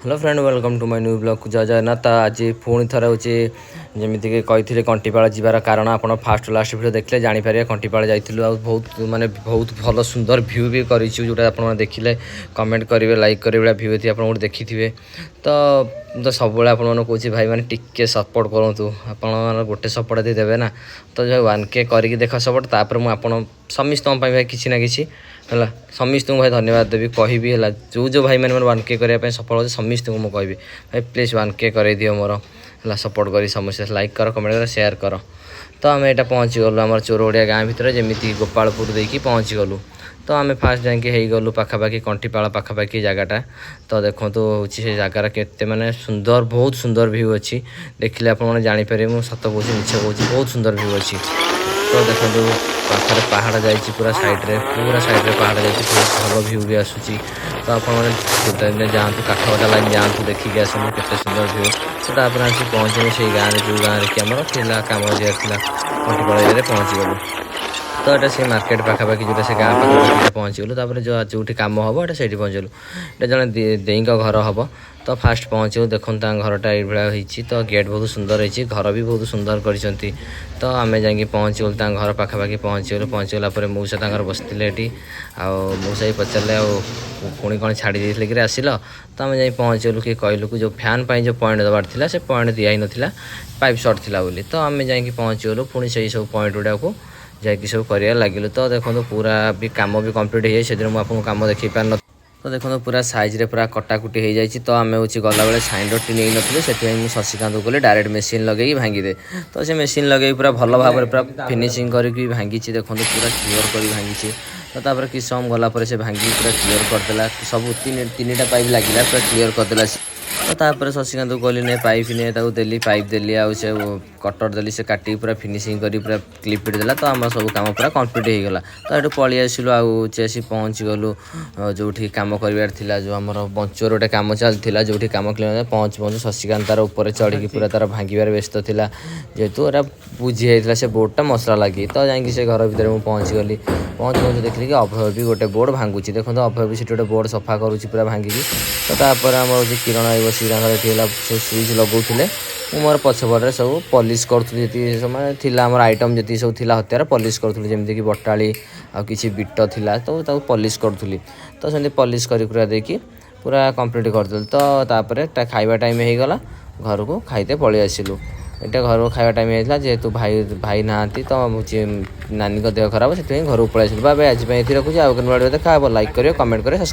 Hello friend welcome to my new blog जय जगन्नाथ आज पुणी थर हूँ जमीक कही कंटीपाଳ जीवार कारण आप फास्ट लास्ट वीडियो देखले जानीपर कंटीपाଳ जाइलु बहुत माने बहुत भल सुंदर व्यू भी करूटा आप देखिले कमेंट करेंगे लाइक करेंगे व्यू थी आप देखी थे तो सब आपे भाई मैंने टिके सपोर्ट करूँ आप गोटे सपोर्ट यदि देवे ना तो जो 1K करके देख सपोर्ट तापर मुझे समस्त भाई किसी ना किसी है समस्त को भाई धन्यवाद देवी कहि है जो जो भाई मैंने 1K करने सफल हो समस्त को मुझे कहि भाई प्लीज 1K कर दियो मोर है सपोर्ट करी समस्त लाइक कर कमेंट कर शेयर कर। तो आम यहाँ पहुँची गलु आम चोरओडिया गाँ भितर जमी गोपालपुर देखिए पहुँची गलु तो आम फास्ट जाकि गलु पाखापाखि कंटीपाଳ पाखापाखि जगटा तो देखो हूँ से जगार के माने सुंदर बहुत सुंदर व्यू अच्छी देखिले आप जापर मुझे सत कौच मिछ कौच बहुत सुंदर व्यू अच्छी। तो देखो पाखे पहाड़ जाइए पूरा साइड्रे पहाड़ जाइए बहुत भल व्यू भी आसूसी तो आपने जातु काठगटा लाइन जातु देखिए आसतु केते सुंदर व्यू तो आसी पहुँचे से गाँव जो गाँव कि आम कम जरा कंटीपाଳ एरिया पहुँची गलु तो ये से मार्केट पाखापाखि जो से गाँव पाखापाखि पहुँची गलु जो कम हम ये से पहुँचलु ये जन देई घर हम तो फास्ट पहुँचू देखो घरटा ये तो गेट बहुत सुंदर है घर भी बहुत सुंदर कर तो आम जा पहुँची गलु घर पाखापाखि पहुँची गला मौसा बसते ये मौसा ही पचारे पुणी कौन छाड़ी देते कि आसिल तो आम जा पहुँची गलु कि कहलु जो फैन पर जो पॉइंट देवार था से पॉइंट दिया ही नाला पाइप सर्ट थी बोली तो आम जा पहुँची गलु पुणी से सब पॉइंट गुड़ा को जाकि सब कर लगिलु तो देखो पूरा भी कम भी कम्प्लीट हो से दिन मुझे कम देखी पार न तो देखो पूरा साइज पूरा कटाकुटी हो जाए तो आम हूँ गला बेले साइंडरटी नहीं नी से शशिकांत को डायरेक्ट मेसीन लगे भांगी तो से मेसीन लगे पूरा भल भाव में पूरा फिनिशिंग करके भांगी देखो पूरा क्लीयर कर भांगी तो तापर किस समय गलापर से भांगी पूरा क्लीयर करदेला सब तीन टा पाइप लगे पूरा क्लीयर करदेला तो तापर शशिकांत को कहली ने पाइप ने देली पाइप देली आ से कटर देली से काटी पूरा फिनिशिंग करी पूरा क्लिप देला तो आम सब काम पूरा कंप्लीट हो गला तो ये पलि आसिलु आसी पहुँची गलु जो कम कर जो आम बंचर गोटे कम चलता जो कम क्लियर पहुँच शशिकांत तार ऊपर चढ़ी पूरा तार भांगार व्यस्त था जेहेतु एरा बुझी जाता से बोर्डटा मसला लगी तो जाकि से घर भितर मुझे पहुँची गली पहुँच देखिए कि अभय भी गोटे बोर्ड भांगुची देखो तो अभय भी से गोटे बोर्ड सफा करुच्ची पूरा भांगिकी तो तापर आम किरण आई बस स्विच लगौले मोर पछपटे सब पॉलिश करूँ जी माने आइटम जी सब थी हत्यार पॉलिश करूँ जमीक बटाड़ी आ कि बिट थी तो पॉलिश करूँ तो से पॉलिश कर पूरा कंप्लीट करदेली तो तापर खाइबा टाइम हो गला घर को खाइते पलि आसिलु यहाँ घर को खाइबा टाइम होता जेहेतु भाई भाई ना तो नानी देह खराब से घर को पलि आसिलु बाय आज ये रखुच्छे आगे देखा लाइक करें कमेंट करें।